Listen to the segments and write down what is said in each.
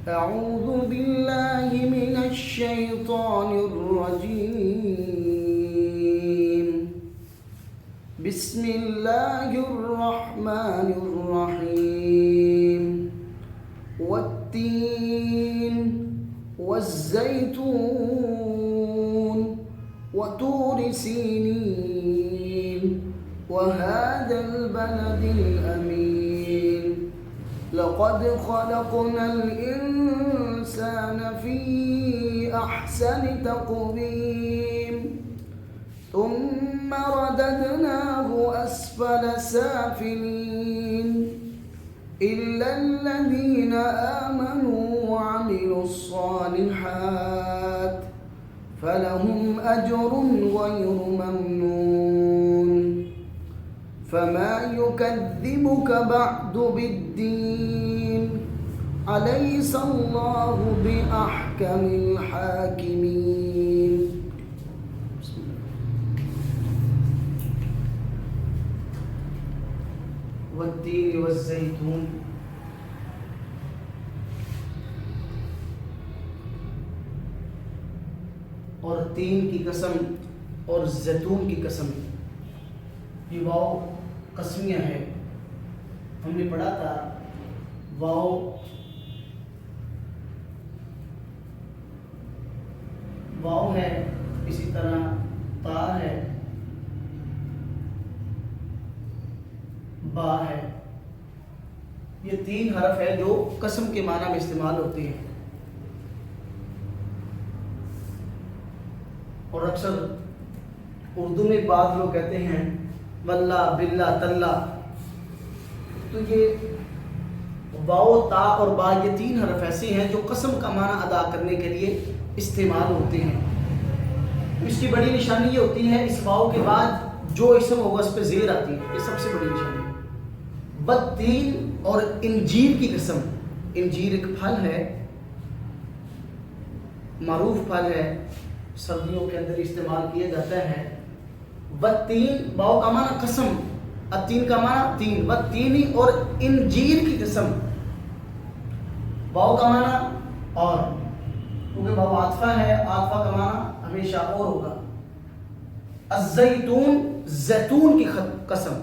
أعوذ بالله من الشيطان الرجيم. بسم الله الرحمن الرحيم. والتين والزيتون وطور سينين وهذا البلد الأمين. لقد خلقنا الإنسان في أحسن تقويم ثم رددناه أسفل سافلين إلا الذين آمنوا وعملوا الصالحات فلهم أجر غير ممنون. فما يكذبك بعد بالدين أليس الله بأحكم الحاكمين. والتين والزيتون اور تین کی قسم اور زیتون کی قسم. یہ واو قسمیہ ہے. ہم نے پڑھا تھا واو ہے، اسی طرح تا ہے، با ہے. یہ تین حرف ہے جو قسم کے معنی میں استعمال ہوتے ہیں. اور اکثر اردو میں بعض لوگ کہتے ہیں واللہ باللہ تلہ. تو یہ واو تا اور با یہ تین حرف ایسے ہیں جو قسم کا معنی ادا کرنے کے لیے استعمال ہوتے ہیں. اس کی بڑی نشانی یہ ہوتی ہے اس واو کے بعد جو اسم ہوگا اس پہ زیر آتی ہے. یہ سب سے بڑی نشانی ہے. والتین اور انجیر کی قسم. انجیر ایک پھل ہے، معروف پھل ہے، سردیوں کے اندر استعمال کیا جاتا ہے. والتین واو کا معنی قسم، التین کا معنی تین. والتینی اور انجیر کی قسم. واو کا معنی اور، کیونکہ واو عاطفہ ہے، عاطفہ کا معنی ہمیشہ اور ہوگا. الزیتون زیتون کی قسم.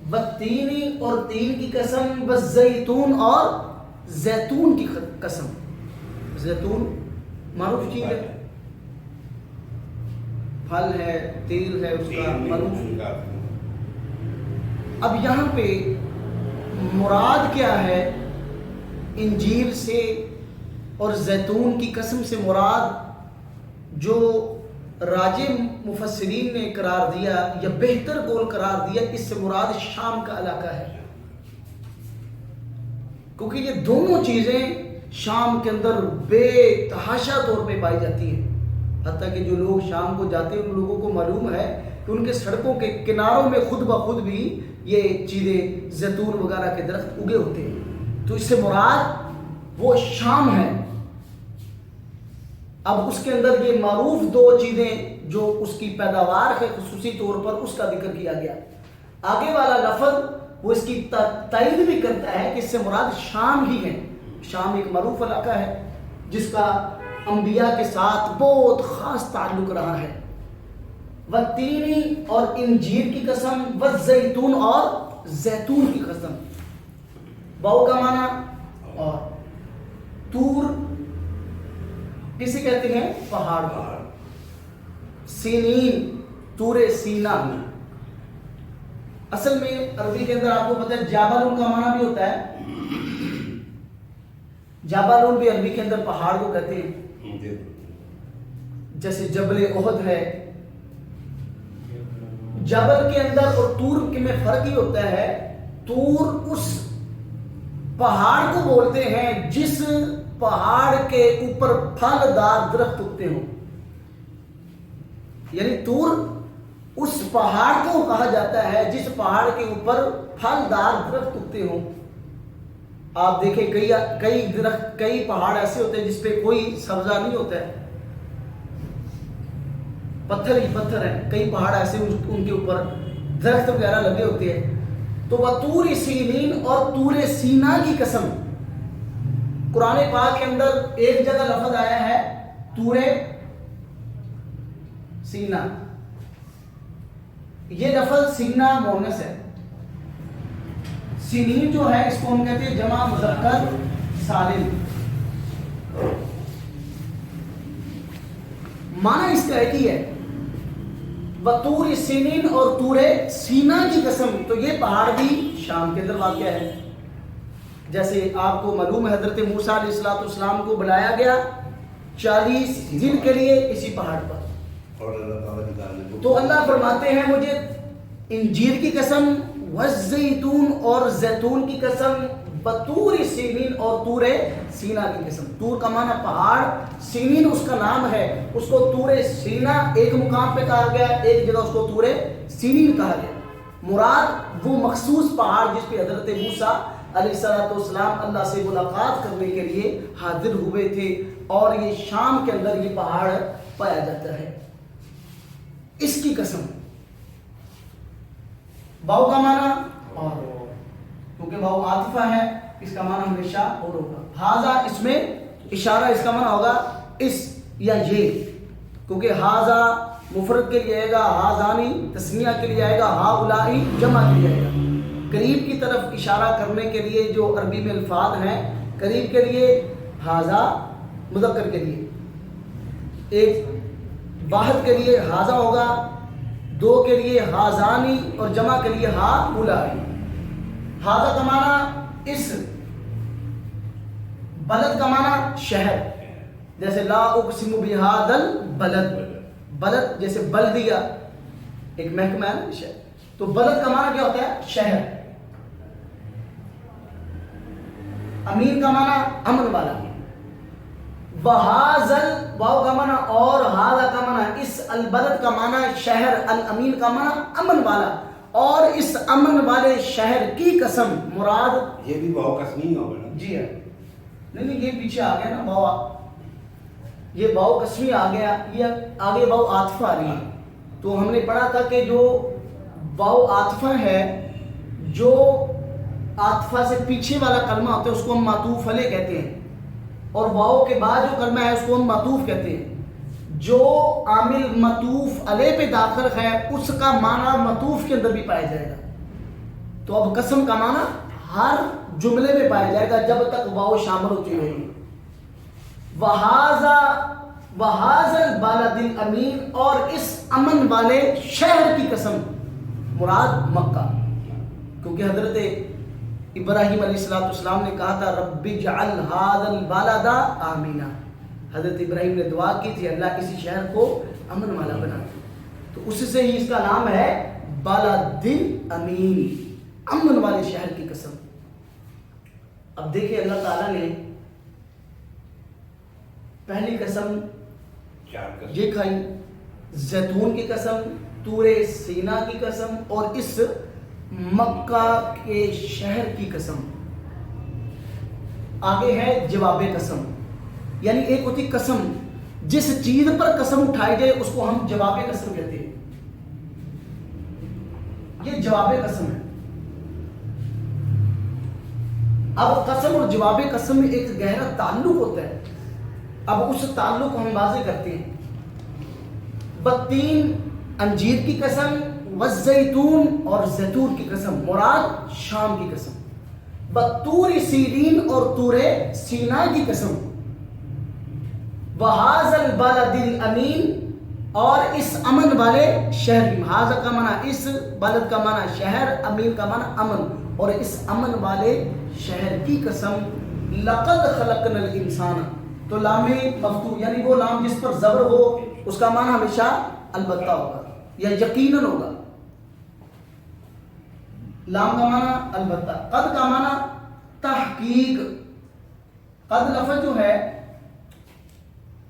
والتینی اور تین کی قسم. والزیتون اور زیتون کی قسم. زیتون معروف چیز ہے، پھل ہے، تیل ہے اس کا معروف. اب یہاں پہ مراد کیا ہے انجیر سے اور زیتون کی قسم سے؟ مراد جو راجح مفسرین نے قرار دیا یا بہتر قول قرار دیا، اس سے مراد شام کا علاقہ ہے، کیونکہ یہ دونوں چیزیں شام کے اندر بے تحاشا طور پہ پائی جاتی ہیں. حتیٰ کہ جو لوگ شام کو جاتے ہیں ان لوگوں کو معلوم ہے کہ ان کے سڑکوں کے کناروں میں خود بخود بھی یہ چیزیں زیتون وغیرہ کے درخت اگے ہوتے ہیں. تو اس سے مراد وہ شام ہے. اب اس کے اندر یہ معروف دو چیزیں جو اس کی پیداوار ہے خصوصی طور پر اس کا ذکر کیا گیا. آگے والا لفظ وہ اس کی تائید بھی کرتا ہے کہ اس سے مراد شام ہی ہے. شام ایک معروف علاقہ ہے جس کا انبیاء کے ساتھ بہت خاص تعلق رہا ہے. والتینی اور انجیر کی قسم. والزیتون اور زیتون کی قسم. واو کا معنی اور. طور کسے کہتے ہیں؟ پہاڑ کو. سینین طور سینا. اصل میں عربی کے اندر آپ کو پتہ ہے جابلون کا معنی بھی ہوتا ہے. جابلون بھی عربی کے اندر پہاڑ کو کہتے ہیں. جیسے جبل احد ہے. جبل کے اندر اور طور میں فرق ہی ہوتا ہے. طور اس پہاڑ کو بولتے ہیں جس پہاڑ کے اوپر پھل دار درخت اگتے ہوں. یعنی طور اس پہاڑ کو کہا جاتا ہے جس پہاڑ کے اوپر پھل دار درخت اگتے ہوں. آپ دیکھیں کئی پہاڑ ایسے ہوتے ہیں جس پہ کوئی سبزہ نہیں ہوتا ہے، پتھر ہی پتھر ہیں. کئی پہاڑ ایسے ان کے اوپر درخت وغیرہ لگے ہوتے ہیں. تو وہ طور سینین اور طور سینا کی قسم. قرآن پاک کے اندر ایک جگہ لفظ آیا ہے طور سینا. یہ لفظ سینا مؤنث ہے. سینین جو ہے اس کو ہم کہتے ہیں جمع مذکر سالم. معنی اس کا ایک ہی ہے وطور سینین اور طور سینا کی قسم. تو یہ پہاڑ بھی شام کے اندر واقع ہے. جیسے آپ کو معلوم ہے حضرت موسیٰ علیہ السلام کو بلایا گیا 40 دن کے لیے اسی پہاڑ پر. تو اللہ فرماتے ہیں مجھے انجیر کی قسم والزیتون اور زیتون کی قسم بطور سینین اور طور سینا کی قسم. طور کا معنی پہاڑ, سینین اس کا نام ہے, اس کو طور سینا ایک مقام پہ کہا گیا, ایک جگہ اس کو طور سینین کہا گیا. مراد وہ مخصوص پہاڑ جس پہ حضرت موسیٰ علیہ السلام اللہ سے ملاقات کرنے کے لیے حاضر ہوئے تھے, اور یہ شام کے اندر یہ پہاڑ پایا جاتا ہے. اس کی قسم. واو کا معنی اور, کیونکہ واو عاطفہ ہے, اس کا معنی ہمیشہ اور ہوگا. ہاذا اس میں اشارہ, اس کا معنی ہوگا اس یا یہ, کیونکہ ہاذا مفرد کے لیے آئے گا, ہاذانی تسنیہ کے لیے آئے گا, ہاؤلائی جمع کے لیے آئے گا. قریب کی طرف اشارہ کرنے کے لیے جو عربی میں الفاظ ہیں, قریب کے لیے ہاذا مذکر کے لیے, ایک واحد کے لیے ہاذا ہوگا, دو کے لیے ہاذانی اور جمع کے لیے ہاؤلائی. ہاذا کا معنی اس, بلد کا معنی شہر, جیسے لا اقسم بہذا البلد, بلد جیسے بلدیہ ایک محکمہ ہے شہر, تو بلد کا معنی کیا ہوتا ہے شہر. امین کا معنی امن والا. وہازل واو کا معنی اور, ہاذا کا معنی اس, البلد کا معنی شہر, الامین کا معنی امن والا, اور اس امن والے شہر کی قسم. مراد یہ بھی واو قسمی ہوگا نا. جی ہاں, نہیں یہ پیچھے آ گیا نا واو, یہ واو قسمی آ گیا, یہ آگے واو عاطفہ آ رہی ہے. تو ہم نے پڑھا تھا کہ جو واو عاطفہ ہے, جو عاطفہ سے پیچھے والا کلمہ ہوتا ہے اس کو ہم معطوف علیہ کہتے ہیں, اور واو کے بعد جو کلمہ ہے اس کو ہم معطوف کہتے ہیں. جو عامل معطوف علیہ پہ داخل ہے اس کا معنی معطوف کے اندر بھی پایا جائے گا. تو اب قسم کا معنی ہر جملے میں پایا جائے گا جب تک واو شامل ہوتی رہے گی. وہذا البلد الامین, اور اس امن والے شہر کی قسم. مراد مکہ, کیونکہ حضرت ابراہیم علیہ السلام نے کہا تھا رب اجعل ھذا البلد آمنا. حضرت ابراہیم نے دعا کی تھی اللہ کسی شہر کو امن والا بنا دے, تو اس سے ہی اس کا نام ہے بلد امین, امن والے شہر کی قسم. اب دیکھیں اللہ تعالیٰ نے پہلی قسم یہ کھائی, زیتون کی قسم, طور سینا کی قسم, اور اس مکہ کے شہر کی قسم. آگے ہے جواب قسم, یعنی ایک ہوتی قسم, جس چیز پر قسم اٹھائی جائے اس کو ہم جواب قسم کہتے ہیں. یہ جواب قسم ہے. اب قسم اور جواب قسم میں ایک گہرا تعلق ہوتا ہے. اب اس تعلق کو ہم واضح کرتے ہیں. بتین انجیر کی قسم, والزیتون اور زیتون کی قسم, مراد شام کی قسم. بطور سینین اور طور سینا کی قسم. وہذا البلد الامین, اور اس امن والے شہر کی. ہاذا کا معنی اس, بلد کا معنی شہر, امین کا معنی امن, اور اس امن والے شہر کی قسم. لقد خلقنا الانسان, تو لام مفتوح یعنی وہ لام جس پر زبر ہو اس کا معنی ہمیشہ البتہ ہوگا یا یقیناً ہوگا. لام کا معنی البتہ. قد کا معنی تحقیق. قد لفظ جو ہے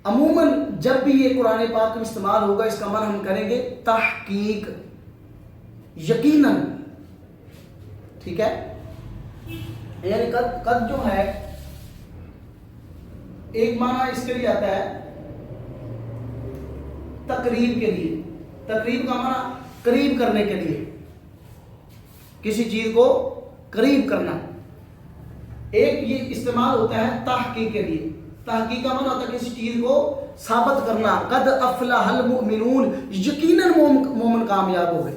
عموماً جب بھی یہ قرآن پاک میں استعمال ہوگا اس کا معنی ہم کریں گے تحقیق, یقیناً. ٹھیک ہے, یعنی قد جو ہے ایک معنی اس کے لیے آتا ہے تقریب کے لیے. تقریب کا معنی قریب کرنے کے لیے, کسی چیز کو قریب کرنا. ایک یہ استعمال ہوتا ہے تحقیق کے لیے. تحقیق کا معنی ہوتا ہے کسی چیز کو ثابت کرنا. قد افلح المؤمنون, یقیناً مومن کامیاب ہو گئے.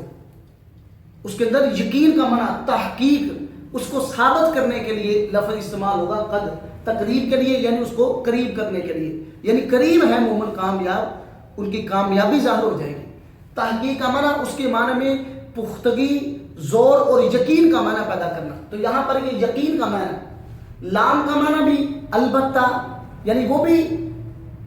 اس کے اندر یقین کا معنی تحقیق, اس کو ثابت کرنے کے لیے لفظ استعمال ہوگا قد, تقریب کے لیے یعنی اس کو قریب کرنے کے لیے, یعنی قریب ہے مومن کامیاب, ان کی کامیابی ظاہر ہو جائے گی. تحقیق کا معنی اس کے معنی میں پختگی, زور اور یقین کا معنی پیدا کرنا. تو یہاں پر یہ یقین کا معنی, لام کا معنی بھی البتہ یعنی وہ بھی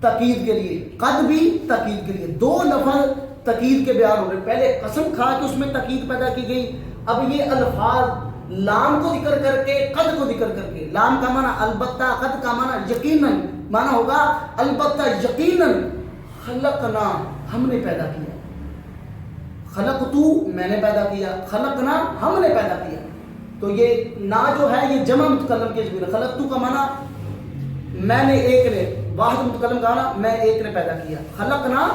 تاکید کے لیے, قد بھی تاکید کے لیے. دو لفظ تاکید کے بیان ہو رہے. پہلے قسم کھا کے اس میں تاکید پیدا کی گئی, اب یہ الفاظ لام کو ذکر کر کے قد کو ذکر کر کے. لام کا معنی البتہ, قد کا معنی یقیناً, معنی ہوگا البتہ یقیناً خلقنا ہم نے پیدا کیا. خلقتو میں نے پیدا کیا, خلقنا ہم نے پیدا کیا. تو یہ نا جو ہے یہ جمع متکلم کے جبیر. خلقتو کا معنی میں نے, ایک نے, واحد متکلم کا معنی میں ایک نے پیدا کیا. خلقنا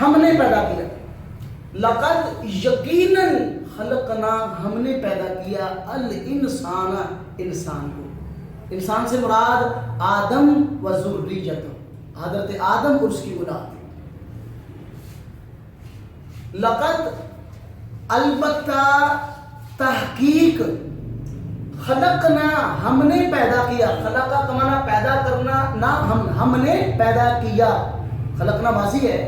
ہم نے پیدا کیا. لقد یقیناً خلقنا ہم نے پیدا کیا الانسان انسان کو. انسان سے مراد آدم و ذریت, حضرت آدم اور اس کی اولاد. لقد البتہ تحقیق, خلقنا ہم نے پیدا کیا. خلقہ کا معنی پیدا کرنا, نہ ہم نے پیدا کیا. خلقنا ماضی ہے.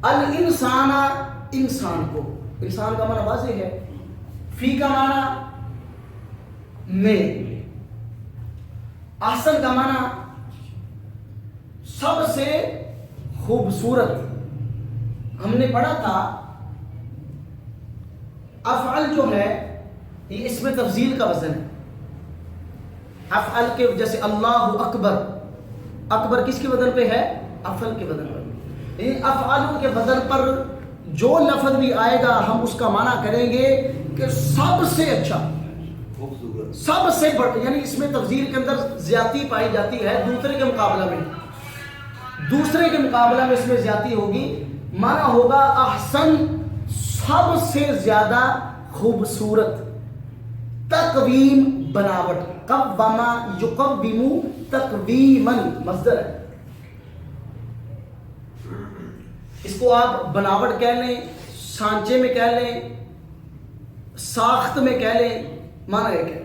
الانسان انسان کو, انسان کا معنی واضح ہے. فی کا معنی میں. احسن کا معنی سب سے خوبصورت. ہم نے پڑھا تھا افعل جو ہے یہ اس میں تفضیل کا وزن ہے. افعل کے جیسے اللہ اکبر, اکبر کس کے وزن پہ ہے؟ افعل کے وزن پر. ان افعال کے وزن پر جو لفظ بھی آئے گا ہم اس کا معنی کریں گے کہ سب سے اچھا, سب سے بڑھ, یعنی اس میں تفضیل کے اندر زیادتی پائی جاتی ہے دوسرے کے مقابلہ میں. دوسرے کے مقابلہ میں اس میں زیادتی ہوگی. معنی ہوگا احسن سب سے زیادہ خوبصورت. تقویم بناوٹ, قوما یقوم تقویما مصدر ہے. اس کو آپ بناوٹ کہہ لیں, سانچے میں کہہ لیں, ساخت میں کہہ لیں, معنی ایک ہے.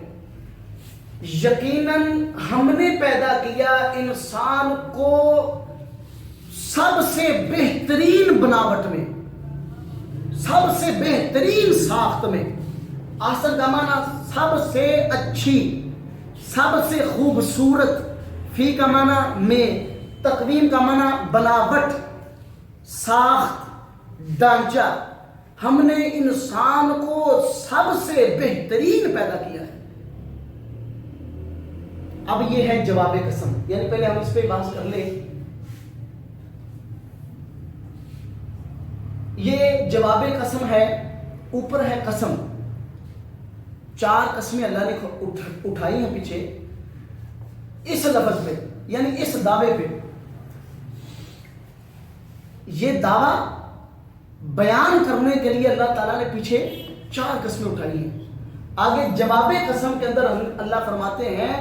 یقیناً ہم نے پیدا کیا انسان کو سب سے بہترین بناوٹ میں, سب سے بہترین ساخت میں. احسن کا معنی سب سے اچھی, سب سے خوبصورت. فی کا معنی میں. تقویم کا معنی بناوٹ, ساخت, ڈھانچہ. ہم نے انسان کو سب سے بہترین پیدا کیا ہے. اب یہ ہے جواب قسم, یعنی پہلے ہم اس پہ بات کر لیں. یہ جواب قسم ہے, اوپر ہے قسم. 4 قسمیں اللہ نے اٹھائی ہیں پیچھے اس لفظ پہ, یعنی اس دعوے پہ. یہ دعویٰ بیان کرنے کے لیے اللہ تعالیٰ نے پیچھے 4 قسمیں اٹھائی ہیں. آگے جواب قسم کے اندر اللہ فرماتے ہیں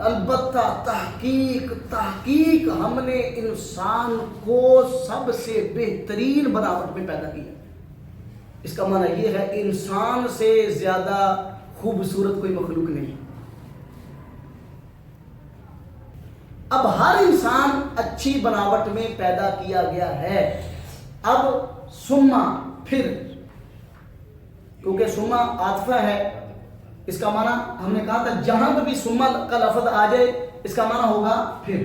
البتہ تحقیق ہم نے انسان کو سب سے بہترین بناوٹ میں پیدا کیا. اس کا معنی یہ ہے انسان سے زیادہ خوبصورت کوئی مخلوق نہیں. اب ہر انسان اچھی بناوٹ میں پیدا کیا گیا ہے. اب سما پھر, کیونکہ سما عاطفہ ہے, اس کا معنی ہم نے کہا تھا جہاں پہ بھی سما کا لفظ آ جائے اس کا معنی ہوگا پھر,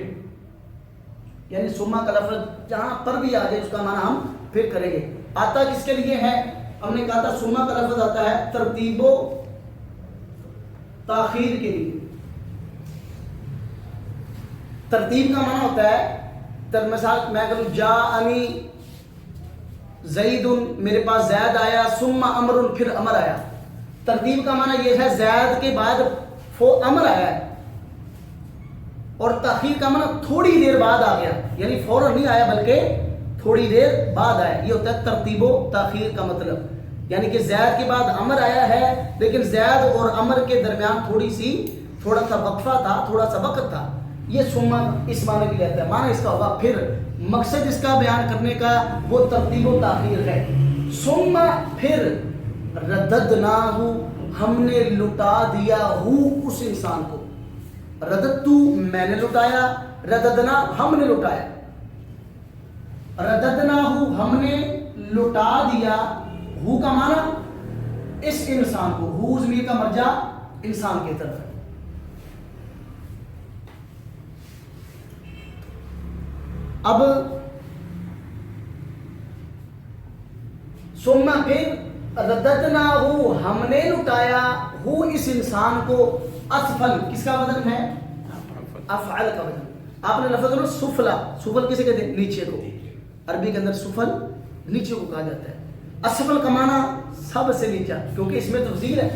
یعنی سما کا لفظ جہاں پر بھی آ جائے اس کا معنی ہم پھر کریں گے. آتا کس کے لیے ہے؟ ہم نے کہا تھا سما کا لفظ آتا ہے ترتیب و تاخیر کے لیے. ترتیب کا معنی ہوتا ہے, مثال میں کہوں جاءنی زید, میرے پاس زید آیا, ثم امر, پھر امر آیا. ترتیب کا معنی یہ ہے زید کے بعد امر آیا ہے, اور تاخیر کا معنی تھوڑی دیر بعد آ گیا, یعنی فوراً نہیں آیا بلکہ تھوڑی دیر بعد آیا. یہ ہوتا ہے ترتیب و تاخیر کا مطلب, یعنی کہ زید کے بعد امر آیا ہے لیکن زید اور امر کے درمیان تھوڑی سی تھوڑا سا وقفہ تھا، تھوڑا سا وقت تھا، یہ ثم اس معنی کے لیے آتا ہے. معنی اس کا ہوگا پھر. مقصد اس کا بیان کرنے کا وہ ترتیب و تاخیر ہے. ثم پھر رددناہ ہم نے لٹا دیا ہو اس انسان کو. رددتو میں نے لٹایا، رددنا ہم نے لٹایا. رددناہ ہم نے لٹا دیا ہو کا معنی اس انسان کو. ہو ضمیر کا مرجع انسان کی طرف ہے. اب ثم پھر رددناہ ہم نے لٹایا ہو اس انسان کو. اسفل کس کا وزن ہے؟ افعل کا وزن. آپ نے لفظ سفلا، سفل کسے کہتے ہیں؟ نیچے کو. عربی کے اندر سفل نیچے کو کہا جاتا ہے. اسفل کا معنی سب سے نیچا، کیونکہ اس میں تفضیل ہے.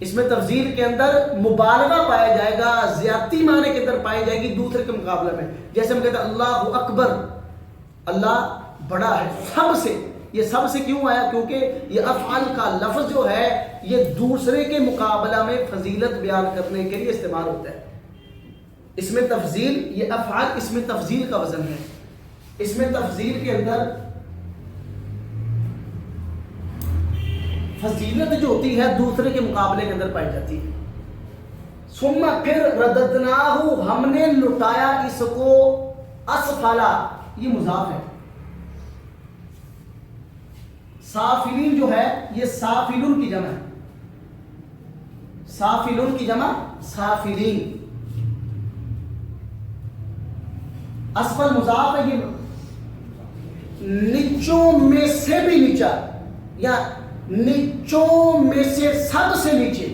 اس میں تفضیل کے اندر مبالغہ پایا جائے گا، زیادتی معنی کے اندر پائی جائے گی دوسرے کے مقابلے میں. جیسے ہم کہتے ہیں اللہ اکبر، اللہ بڑا ہے سب سے. یہ سب سے کیوں آیا؟ کیونکہ یہ افعال کا لفظ جو ہے یہ دوسرے کے مقابلہ میں فضیلت بیان کرنے کے لیے استعمال ہوتا ہے. اس میں تفضیل، یہ افعال اس میں تفضیل کا وزن ہے. اس میں تفضیل کے اندر فضیلت جو ہوتی ہے دوسرے کے مقابلے کے اندر پائی جاتی ہے. ثم پھر رددناہ ہم نے لٹایا اس کو. اسفلا یہ مضاف ہے. سافلین جو ہے یہ سافلون کی جمع ہے. سافلون کی جمع سافلین. اسفل مضاف ہے. یہ نیچوں میں سے بھی نیچا یا نیچوں میں سے سب سے نیچے،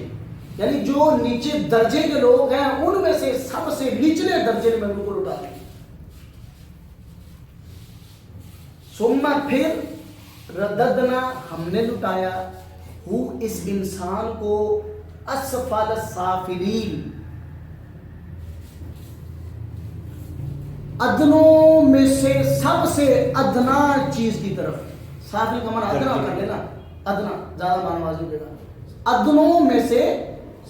یعنی جو نیچے درجے کے لوگ ہیں ان میں سے سب سے نچلے درجے میں ان کو لٹا دیں. ثم پھر رددنا ہم نے لٹایا ہو اس انسان کو اسفل السافلین، ادنوں میں سے سب سے ادنا چیز کی طرف. سافل کا معنی ادنا کر لینا، ادنا زیادہ معنی واضح دے گا. ادنوں میں سے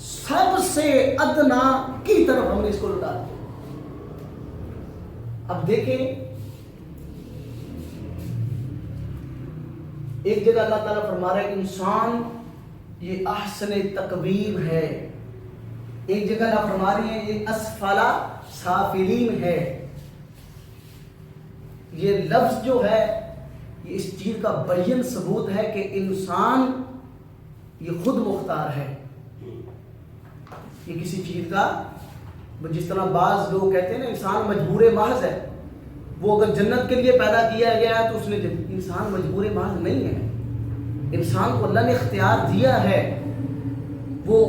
سب سے ادنا کی طرف ہم نے اس کو لٹا دیا. اب دیکھیں ایک جگہ اللہ تعالیٰ فرما رہا ہے کہ انسان یہ احسن تقویم ہے. ایک جگہ اللہ فرما رہی ہے یہ اسفلا سافلین ہے. یہ لفظ جو ہے یہ اس چیز کا بین ثبوت ہے کہ انسان یہ خود مختار ہے. یہ کسی چیز کا، جس طرح بعض لوگ کہتے ہیں نا انسان مجبور محض ہے، وہ اگر جنت کے لیے پیدا کیا گیا ہے تو اس نے انسان مجبور محض نہیں ہے. انسان کو اللہ نے اختیار دیا ہے، وہ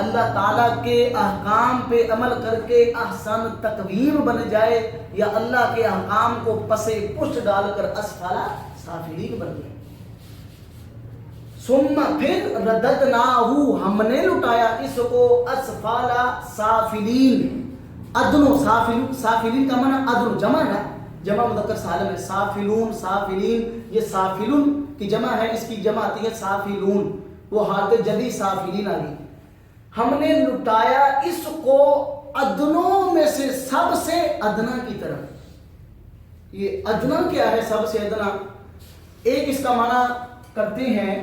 اللہ تعالیٰ کے احکام پہ عمل کر کے احسن تقویم بن جائے یا اللہ کے احکام کو پسے پشت ڈال کر اسفلا سافلین بن جائے. ثم پھر رددناہ ہم نے لٹایا اس کو اسفلا سافلین. ادنو سافلین کا معنی ادنو جمع ہے، جمع مذکر سالم ہے. سافلون سافلین یہ سافلون کی جمع ہے، اس کی جمع آتی ہے سافلون. وہ حالت جدی سافلین آ گئی. ہم نے لٹایا اس کو ادنوں میں سے سب سے ادنا کی طرف. یہ ادنا کیا ہے؟ سب سے ادنا ایک اس کا معنی کرتے ہیں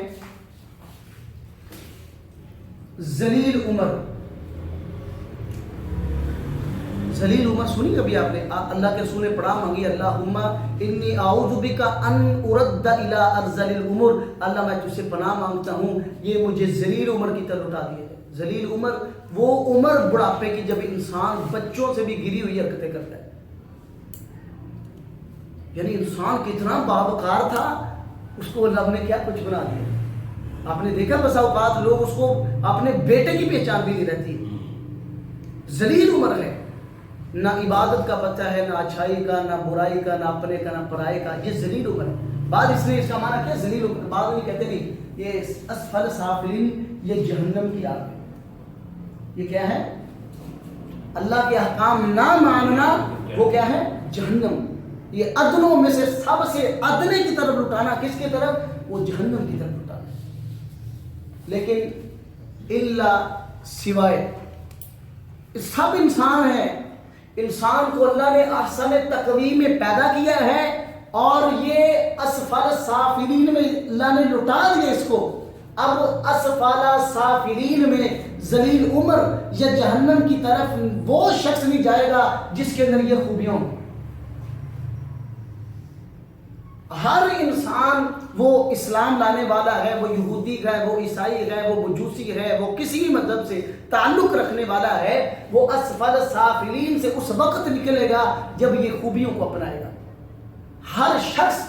ذلیل عمر. ذلیل عمر سنی کبھی آپ نے؟ اللہ کے رسول نے پڑھا مانگی اللہم انی اعوذ بک ان ارد الی ارذل العمر. اللہ میں تجھ سے پناہ مانگتا ہوں یہ مجھے ذلیل عمر کی طرف اٹھا دیے. ذلیل عمر وہ عمر بڑھاپے کی جب انسان بچوں سے بھی گری ہوئی حرکتیں کرتا ہے. یعنی انسان کتنا باوقار تھا اس کو اللہ نے کیا کچھ بنا دیا. آپ نے دیکھا بسا اوقات لوگ اس کو اپنے بیٹے کی پہچان بھی نہیں رہتی. ذلیل عمر ہے، نہ عبادت کا پتہ ہے، نہ اچھائی کا، نہ برائی کا، نہ اپنے کا، نہ پرائے کا. یہ ذلیل عمر ہے. بعد اس نے اس کا معنی کیا ذلیل عمر، بعد نہیں کہتے نہیں یہ اسفل سافلین یہ جہنم کی آگ ہے. یہ کیا ہے؟ اللہ کے احکام نہ ماننا وہ کیا ہے؟ جہنم. یہ ادنوں میں سے سب سے ادنے کی طرف لٹانا. کس کی طرف؟ وہ جہنم کی طرف لٹانا. لیکن اللہ سوائے سب انسان ہیں. انسان کو اللہ نے احسن تقویم میں پیدا کیا ہے اور یہ اسفل سافلین میں اللہ نے لٹا دیا اس کو. اب اسفل سافلین میں ذلیل عمر یا جہنم کی طرف وہ شخص نہیں جائے گا جس کے اندر یہ خوبیاں ہوں. ہر انسان وہ اسلام لانے والا ہے, وہ یہودی ہے, وہ عیسائی ہے, وہ مجوسی ہے, وہ کسی بھی مذہب سے تعلق رکھنے والا ہے, وہ اسفل سافلین سے اس وقت نکلے گا جب یہ خوبیوں کو اپنائے گا. ہر شخص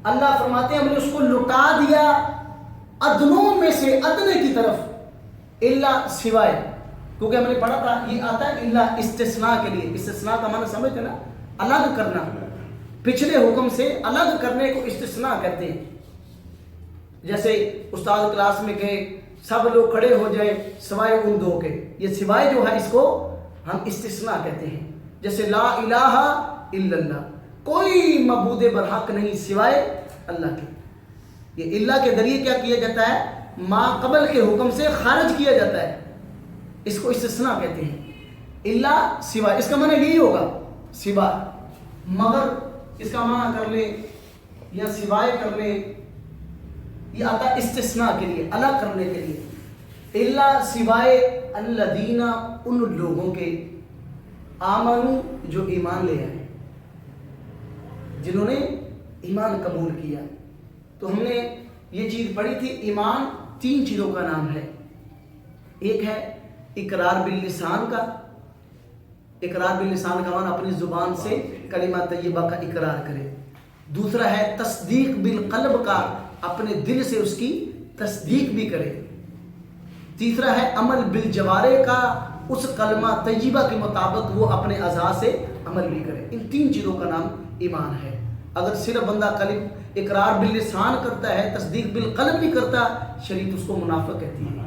اللہ فرماتے ہیں ہم نے اس کو لٹا دیا ادنوں میں سے ادنے کی طرف, اللہ سوائے, کیونکہ ہم نے پڑھا تھا یہ آتا ہے اللہ استثناء کے لیے. استثناء کا معنی سمجھتے نا, الگ کرنا, پچھلے حکم سے الگ کرنے کو استثناء کہتے ہیں. جیسے استاد کلاس میں کہے سب لوگ کھڑے ہو جائے سوائے ان دو کے, یہ سوائے جو ہے اس کو ہم استثناء کہتے ہیں. جیسے لا الہ الا اللہ, کوئی معبود برحق نہیں سوائے اللہ کے. یہ اللہ کے ذریعے کیا کیا جاتا ہے, ما قبل کے حکم سے خارج کیا جاتا ہے, اس کو استثناء کہتے ہیں. اللہ سوائے, اس کا معنی یہی ہوگا سوا, مگر اس کا معنی کر لے یا سوائے کر لے, یہ آتا ہے استثناء کے لیے, الگ کرنے کے لیے. اللہ سوائے الذین, ان لوگوں کے, آمنو جو ایمان لے آئے, جنہوں نے ایمان قبول کیا. تو ہم نے یہ چیز پڑھی تھی, ایمان تین چیزوں کا نام ہے. ایک ہے اقرار باللسان کا, اقرار باللسان کا معنی اپنی زبان سے کلمہ طیبہ کا اقرار کرے. دوسرا ہے تصدیق بالقلب کا, اپنے دل سے اس کی تصدیق بھی کرے. تیسرا ہے عمل بالجوارح کا, اس کلمہ طیبہ کے مطابق وہ اپنے اعضاء سے عمل بھی کرے. ان تین چیزوں کا نام ایمان ہے. اگر صرف بندہ اقرار باللسان کرتا ہے, تصدیق بالقلب نہیں کرتا, شریعت اس کو منافق کہتی ہے.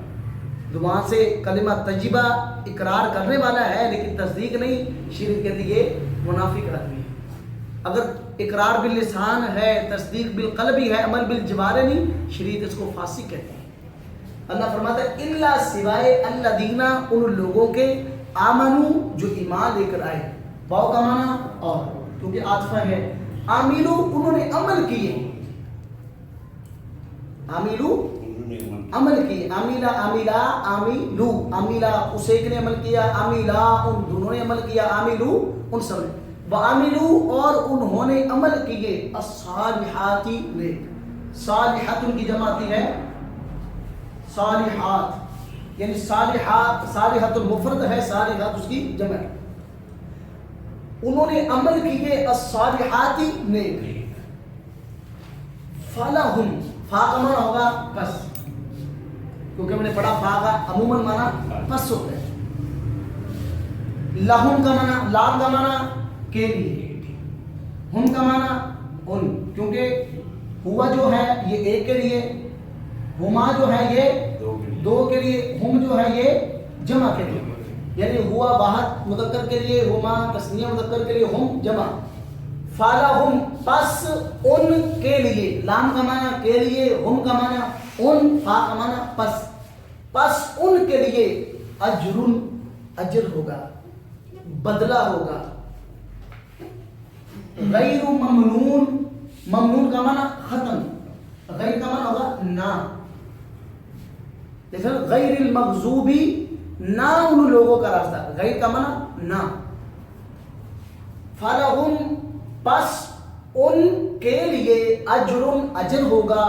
وہاں سے کلمہ طیبہ اقرار کرنے والا ہے لیکن تصدیق نہیں, شریعت کہتی ہے منافق آدمی ہے. اگر اقرار باللسان ہے, تصدیق بالقلب ہی ہے, عمل بالجوارح نہیں, شریعت اس کو فاسق کہتی ہے. اللہ فرماتا ہے الا سوائے الذین, ان لوگوں کے, آمنو جو ایمان لے کر آئے. واو کا معنی اور, کیونکہ عاطفہ ہے. عاملو انہوں نے عمل کیے, عاملو عمل کیے. عاملہ عاملہ عاملو, عاملہ اس ایک نے عمل کیا, عاملہ ان دونوں نے عمل کیا, عاملو ان سب نے. وعاملو اور انہوں نے عمل کیے, الصالحات نیک. صالحات ان کی جمع آتی ہے صالحات, یعنی صالحات, صالحات المفرد ہے, صالحات اس کی جمع ہے. انہوں نے عمل کیے الصالحات نیک. فلہم, فا کا معنی ہوگا پس, کیونکہ ہم نے پڑھا فا کا عموماً معنی پس ہوتا ہے. لہم کا معنی, لام کا معنی کے لیے, ہم کا معنی ان, کیونکہ ہوا جو ہے یہ ایک کے لیے, ہما جو ہے یہ دو کے لیے, ہم جو ہے یہ جمع کے لیے. یعنی ہوا واحد مذکر کے لیے, ہما تثنیہ مذکر کے لیے, ہم جمع. فالہم پس ان کے لیے, لام کا معنی کے لیے, ہم کا معنی ان, فا کا معنی پس, پس ان کے لیے اجرن, اجر ہوگا, بدلہ ہوگا. غیر ممنون, ممنون کا معنی ختم, غیر کا معنی ہوگا نہ. دیکھیں غیر المغضوبی, نہ ان لوگوں کا راستہ, غیر کا معنی نہ. فلہم پس ان کے لیے اجرن, اجر ہوگا,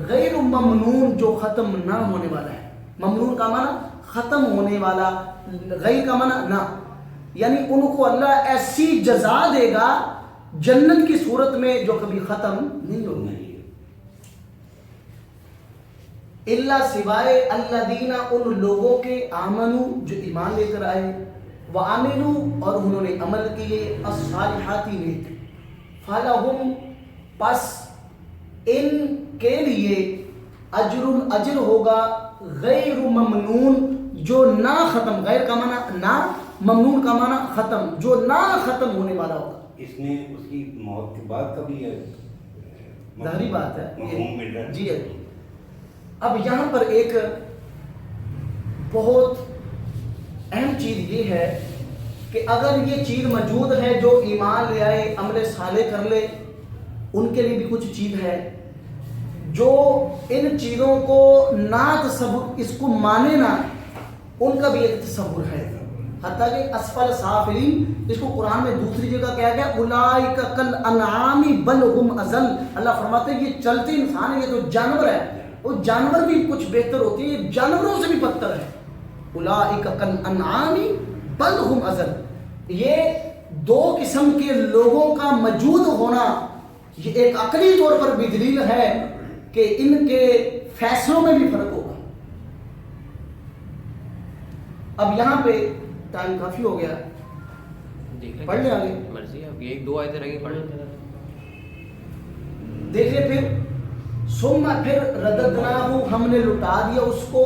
غیر ممنون جو ختم نہ ہونے والا ہے. ممنون کا معنی ختم ہونے والا, غیر کا معنی نہ, یعنی ان کو اللہ ایسی جزا دے گا جنت کی صورت میں جو کبھی ختم نہیں ہوگی. اللہ سوائے الذین, ان لوگوں کے, آمنو جو ایمان لے کر آئے, وعملو اور انہوں نے عمل کیے, الصالحات نیک. فلہم پس ان کے لیے اجر, اجر ہوگا, غیر ممنون جو نہ ختم, غیر کا معنی نہ, ممنون کا معنی ختم, جو نہ ختم ہونے والا ہوگا. اس میں اس کی موت کے بعد کا بھی ہے, ظاہری بات ہے مفہوم مل رہا ہے. جی. اب یہاں پر ایک بہت اہم چیز یہ ہے کہ اگر یہ چیز موجود ہے، جو ایمان لے آئے، عمل صالح کر لے، ان کے لیے بھی کچھ چیز ہے. جو ان چیزوں کو نہ تصور، اس کو مانے نہ، ان کا بھی ایک تصور ہے. حتیٰ کہ اسفل سافلین، اس کو قرآن میں دوسری جگہ کہا گیا اولئک کالانعام بل هم اضل. اللہ فرماتے ہیں یہ چلتے انسان ہے، یہ تو جانور ہے، وہ جانور بھی کچھ بہتر ہوتے ہیں، یہ جانوروں سے بھی بدتر ہے. اولئک کالانعام بل هم اضل. یہ دو قسم کے لوگوں کا موجود ہونا، یہ ایک عقلی طور پر بھی دلیل ہے کہ ان کے فیصلوں میں بھی فرق ہوگا. اب یہاں پہ ٹائم کافی ہو گیا، پڑھ لیں آگے. مرضی اب ایک دو آیتیں رہ گئی، پڑھ لیں. دیکھیے پھر ثم پھر رددناہ، ہم نے لٹا دیا اس کو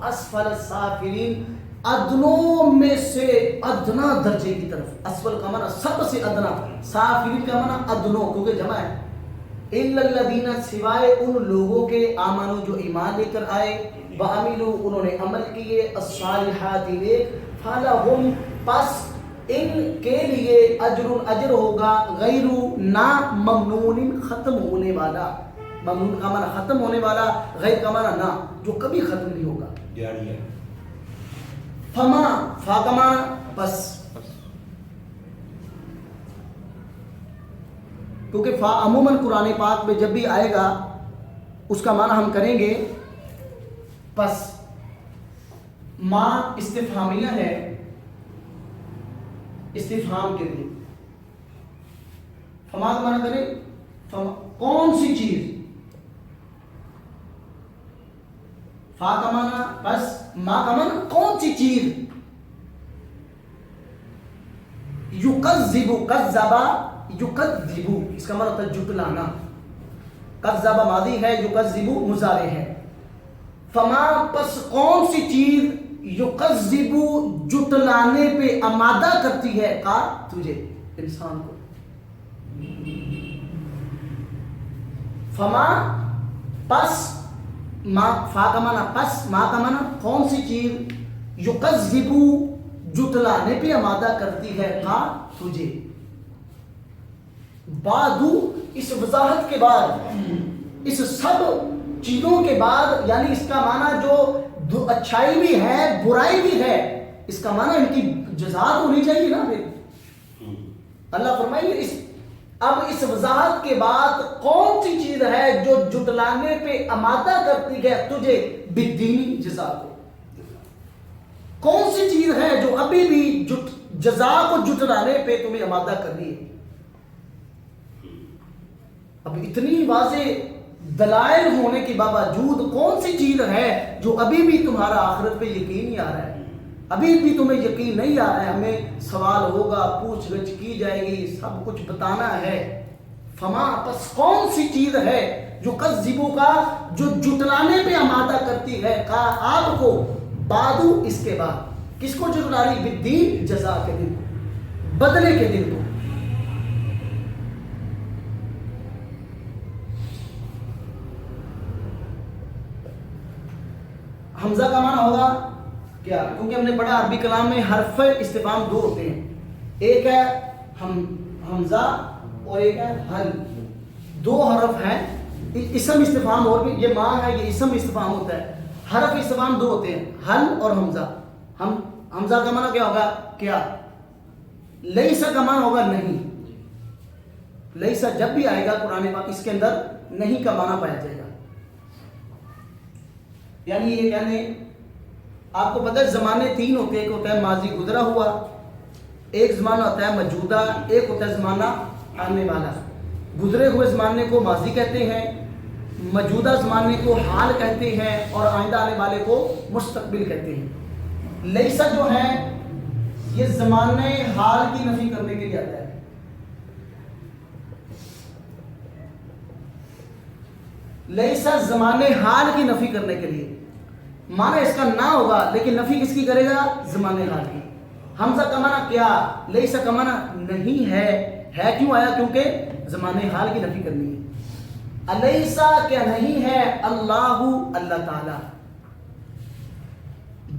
اسفل سافلین، ادنوں میں سے ادنا درجے کی طرف. اسفل کا معنی سب سے ادنا، سافلین کا معنی ادنوں، کیونکہ جمع ہے. الا الذین، سوائے ان لوگوں کے، آمنوا جو ایمان لے کر آئے، وعملوا انہوں نے عمل کیے، الصالحات نیک، فلہم پس ان کے لیے اجر ہوگا، غیر نہ ممنون ختم ہونے والا. ممنون کا معنی ختم ہونے والا، غیر کا معنی نہ، جو کبھی ختم نہیں ہوگا. جاری ہے. فما، فا کا معنی پس، کیونکہ فا عموماً قرآن پاک میں جب بھی آئے گا اس کا معنی ہم کریں گے پس. ما استفہامیہ ہے، استفہام کے لیے. فما کا معنی کریں فما، کون سی چیز. فا کا معنی پس، ما کا معنی کون سی چیز. یکذب، کذبا یکذب، اس کا معنی ہوتا ہے جھٹلانا. کذب ماضی ہے، یکذب مضارع ہے. فما پس کون سی چیز، یکذب جھٹلانے پہ آمادہ کرتی ہے، کا تجھے، انسان کو. فما پس، ما فا کا معنی پس، ما کا معنی کون سی چیز، یکذب جھٹلانے پہ آمادہ کرتی ہے، کا تجھے. بعدو، اس وضاحت کے بعد، اس سب چیزوں کے بعد، یعنی اس کا معنی جو اچھائی بھی ہے برائی بھی ہے، اس کا معنی ان کی جزا ہونی چاہیے نا. پھر اللہ فرمائیے اب اس وضاحت کے بعد کون سی چیز ہے جو جھٹلانے پہ آمادہ کرتی ہے تجھے بدینی، جزا کو. کون سی چیز ہے جو ابھی بھی جزا کو جھٹلانے پہ تمہیں آمادہ کر رہی ہے. اب اتنی واضح دلائل ہونے کے باوجود کون سی چیز ہے جو ابھی بھی تمہارا آخرت پہ یقین نہیں آ رہا ہے، ابھی بھی تمہیں یقین نہیں آ رہا ہے. ہمیں سوال ہوگا، پوچھ گچھ کی جائے گی، سب کچھ بتانا ہے. فما پس کون سی چیز ہے جو کذبو کا، جو جھٹلانے پہ آمادہ کرتی ہے، کا آپ کو، بعدو اس کے بعد. کس کو جھٹلا رہی؟ بالدین، جزا کے دن کو، بدلے کے دن کو. حمزہ کا معنی ہوگا کیا؟ کیونکہ ہم نے پڑھا عربی کلام میں حرف استفہام دو ہوتے ہیں، ایک ہے حمزہ اور ایک ہے حل. دو حرف ہیں. اسم استفہام اور بھی، یہ ماں ہے، یہ اسم استفہام ہوتا ہے. حرف استفہام دو ہوتے ہیں، حل اور حمزہ. حمزہ کا معنی کیا ہوگا؟ کیا. لیسا کا معنی ہوگا نہیں. لیسا جب بھی آئے گا قرآن پاک، اس کے اندر نہیں کا معنی پایا جائے گا. یعنی یہ کہنے، آپ کو پتہ ہے زمانے تین ہوتے ہیں. ایک ہوتا ہے ماضی گزرا ہوا، ایک زمانہ ہوتا ہے موجودہ، ایک ہوتا ہے زمانہ آنے والا. گزرے ہوئے زمانے کو ماضی کہتے ہیں، موجودہ زمانے کو حال کہتے ہیں، اور آئندہ آنے والے کو مستقبل کہتے ہیں. لیسا جو ہے یہ زمانے حال کی نفی کرنے کے لیے آتا ہے. لیسا زمانے حال کی نفی کرنے کے لیے. معنی اس کا نہ ہوگا، لیکن نفی کس کی کرے گا؟ زمانے حال کی. حمزہ کا معنی کیا، لیسا کا معنی نہیں ہے. ہے کیوں آیا؟ کیونکہ زمانے حال کی نفی کرنی ہے. الیسا کیا نہیں ہے، اللہ، اللہ تعالی،